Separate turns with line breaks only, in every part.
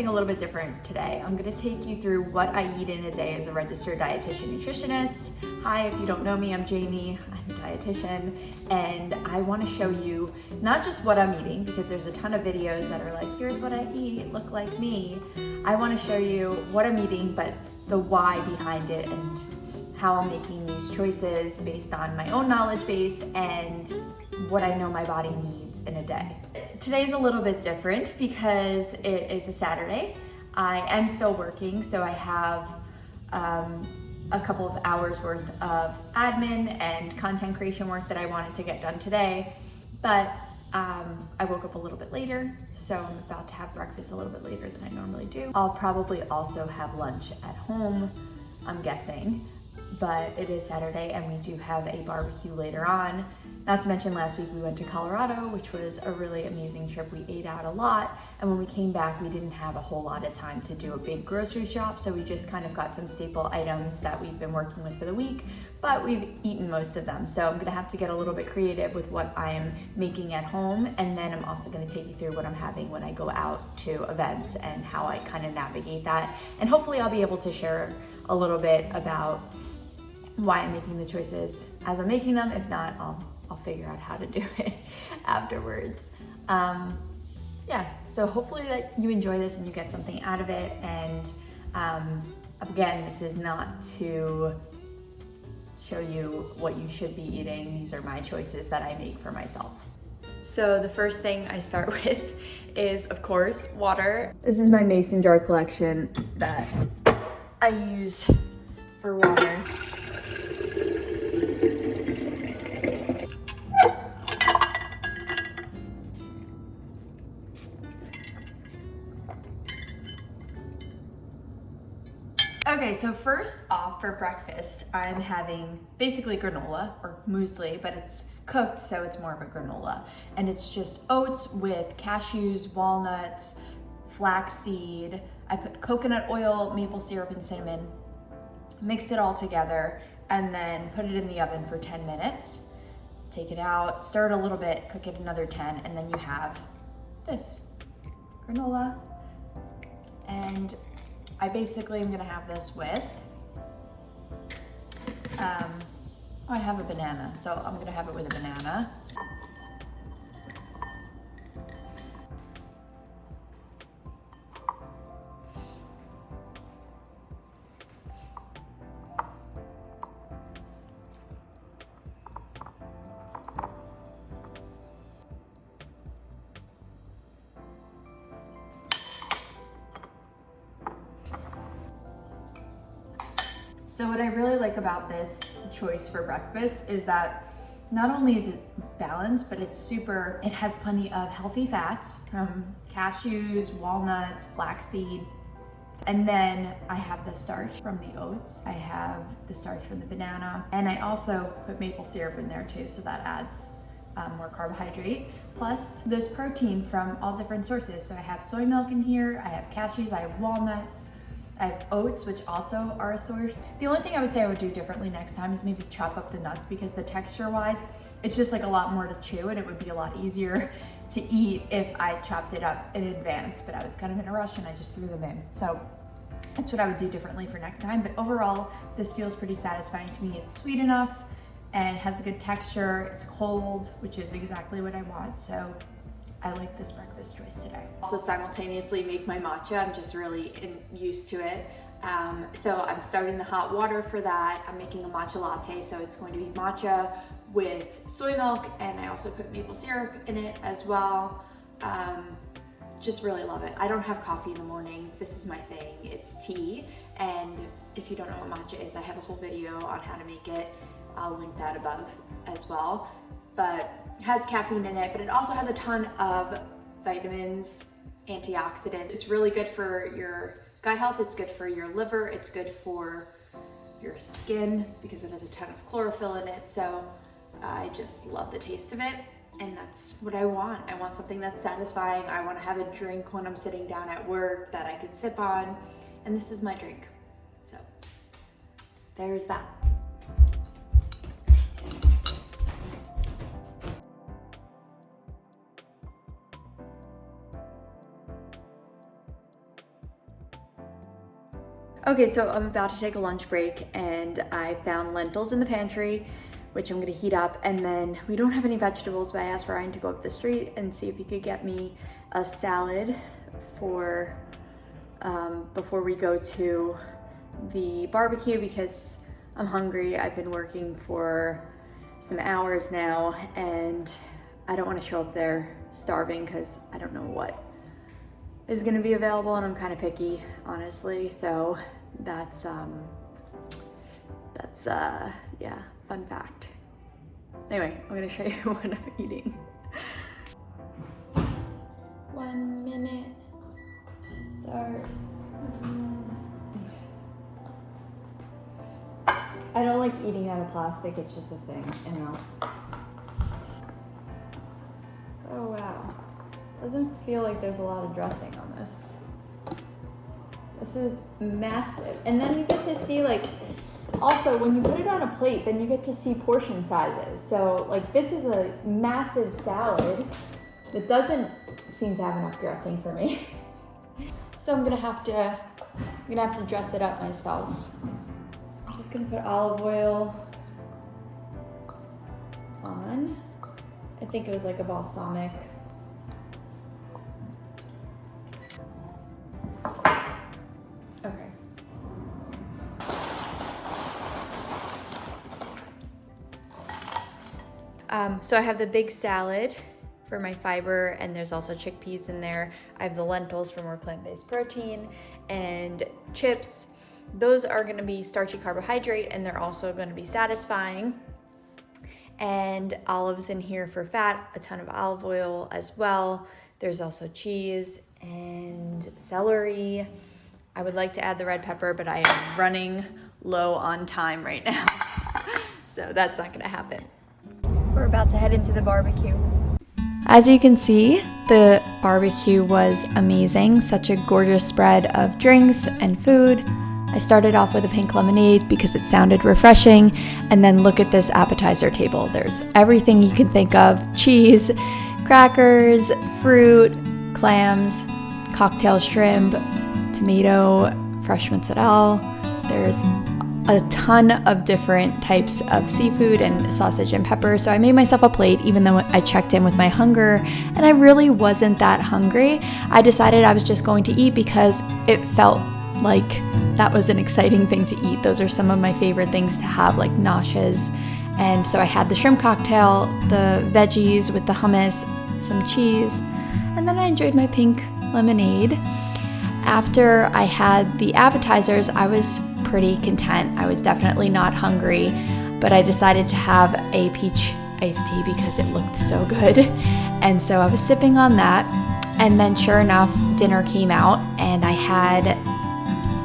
something a little bit different today. I'm gonna take you through what I eat in a day as a registered dietitian nutritionist. Hi, if you don't know me, I'm Jamie. I'm a dietitian, and I wanna show you not just what I'm eating, because there's a ton of videos that are like, here's what I eat, look like me. I wanna show you what I'm eating, but the why behind it and how I'm making these choices based on my own knowledge base and what I know my body needs in a day. Today's a little bit different because it is a Saturday. I am still working, so I have a couple of hours worth of admin and content creation work that I wanted to get done today, but I woke up a little bit later, so I'm about to have breakfast a little bit later than I normally do. I'll probably also have lunch at home, I'm guessing, but it is Saturday and we do have a barbecue later on. Not to mention last week we went to Colorado, which was a really amazing trip. We ate out a lot, and when we came back we didn't have a whole lot of time to do a big grocery shop, so we just kind of got some staple items that we've been working with for the week, but we've eaten most of them. So I'm gonna have to get a little bit creative with what I'm making at home, and then I'm also gonna take you through what I'm having when I go out to events and how I kind of navigate that. And hopefully I'll be able to share a little bit about why I'm making the choices as I'm making them. If not, I'll figure out how to do it afterwards. Yeah, so hopefully that you enjoy this and you get something out of it. And again, this is not to show you what you should be eating. These are my choices that I make for myself. So the first thing I start with is, of course, water. This is my mason jar collection that I use for water. Okay, so first off for breakfast, I'm having basically granola or muesli, but it's cooked, so it's more of a granola. And it's just oats with cashews, walnuts, flaxseed. I put coconut oil, maple syrup, and cinnamon, mixed it all together, and then put it in the oven for 10 minutes. Take it out, stir it a little bit, cook it another 10, and then you have this granola. And I basically am gonna have this with, I have a banana, so I'm gonna have it with a banana. So what I really like about this choice for breakfast is that not only is it balanced, but it has plenty of healthy fats from cashews, walnuts, flaxseed. And then I have the starch from the oats. I have the starch from the banana. And I also put maple syrup in there too, so that adds more carbohydrate. Plus there's protein from all different sources. So I have soy milk in here, I have cashews, I have walnuts, I have oats, which also are a source. The only thing I would say I would do differently next time is maybe chop up the nuts, because the texture wise, it's just like a lot more to chew, and it would be a lot easier to eat if I chopped it up in advance, but I was kind of in a rush and I just threw them in. So that's what I would do differently for next time. But overall, this feels pretty satisfying to me. It's sweet enough and has a good texture. It's cold, which is exactly what I want. So I like this breakfast choice today. Also simultaneously make my matcha. I'm just really used to it. So I'm starting the hot water for that. I'm making a matcha latte, so it's going to be matcha with soy milk, and I also put maple syrup in it as well. Just really love it. I don't have coffee in the morning. This is my thing. It's tea, and if you don't know what matcha is, I have a whole video on how to make it. I'll link that above as well. But it has caffeine in it, but it also has a ton of vitamins, antioxidants. It's really good for your gut health. It's good for your liver. It's good for your skin because it has a ton of chlorophyll in it. So I just love the taste of it, and that's what I want. I want something that's satisfying. I want to have a drink when I'm sitting down at work that I can sip on, and this is my drink. So there's that. Okay, so I'm about to take a lunch break and I found lentils in the pantry, which I'm gonna heat up. And then we don't have any vegetables, but I asked Ryan to go up the street and see if he could get me a salad for before we go to the barbecue, because I'm hungry. I've been working for some hours now and I don't want to show up there starving because I don't know what is going to be available, and I'm kind of picky, honestly. So that's yeah, fun fact. Anyway, I'm going to show you what I'm eating. 1 minute. Start. I don't like eating out of plastic, it's just a thing, you know. Oh wow. Doesn't feel like there's a lot of dressing on this. This is massive. And then you get to see, like, also when you put it on a plate, then you get to see portion sizes. So like this is a massive salad that doesn't seem to have enough dressing for me. So I'm gonna have to dress it up myself. I'm just gonna put olive oil on. I think it was like a balsamic. Okay. So I have the big salad for my fiber, and there's also chickpeas in there. I have the lentils for more plant-based protein, and chips. Those are gonna be starchy carbohydrate, and they're also gonna be satisfying. And olives in here for fat, a ton of olive oil as well. There's also cheese and celery. I would like to add the red pepper, but I am running low on time right now. So that's not gonna happen. We're about to head into the barbecue. As you can see, the barbecue was amazing. Such a gorgeous spread of drinks and food. I started off with a pink lemonade because it sounded refreshing, and then look at this appetizer table. There's everything you can think of: cheese, crackers, fruit, clams, cocktail shrimp, tomato, fresh mozzarella. There's a ton of different types of seafood and sausage and pepper. So I made myself a plate, even though I checked in with my hunger and I really wasn't that hungry. I decided I was just going to eat because it felt like that was an exciting thing to eat. Those are some of my favorite things to have, like noshes. And so I had the shrimp cocktail, the veggies with the hummus, some cheese, and then I enjoyed my pink lemonade. After I had the appetizers, I was pretty content. I was definitely not hungry, but I decided to have a peach iced tea because it looked so good. And so I was sipping on that, and then sure enough, dinner came out, and I had,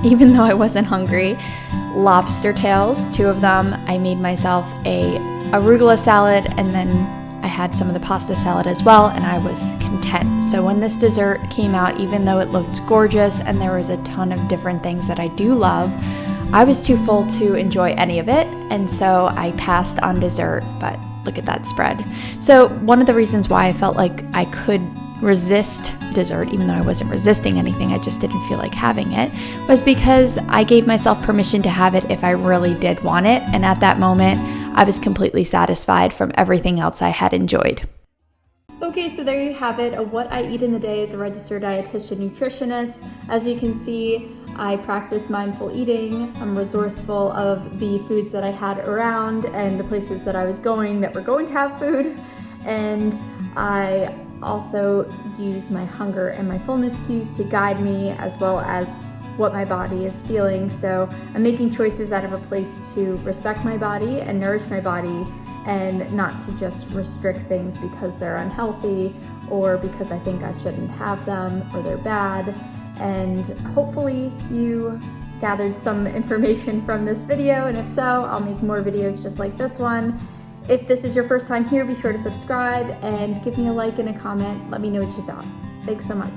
even though I wasn't hungry, lobster tails, 2 of them. I made myself a arugula salad, and then I had some of the pasta salad as well, and I was content. So when this dessert came out, even though it looked gorgeous and there was a ton of different things that I do love, I was too full to enjoy any of it, and so I passed on dessert. But look at that spread. So one of the reasons why I felt like I could resist dessert, even though I wasn't resisting anything, I just didn't feel like having it, was because I gave myself permission to have it if I really did want it, and at that moment I was completely satisfied from everything else I had enjoyed. Okay, so there you have it, what I eat in the day as a registered dietitian nutritionist. As you can see, I practice mindful eating. I'm resourceful of the foods that I had around and the places that I was going that were going to have food, and I also use my hunger and my fullness cues to guide me, as well as what my body is feeling. So I'm making choices out of a place to respect my body and nourish my body, and not to just restrict things because they're unhealthy or because I think I shouldn't have them or they're bad. And hopefully you gathered some information from this video, and if so, I'll make more videos just like this one. If this is your first time here, be sure to subscribe and give me a like and a comment. Let me know what you thought. Thanks so much.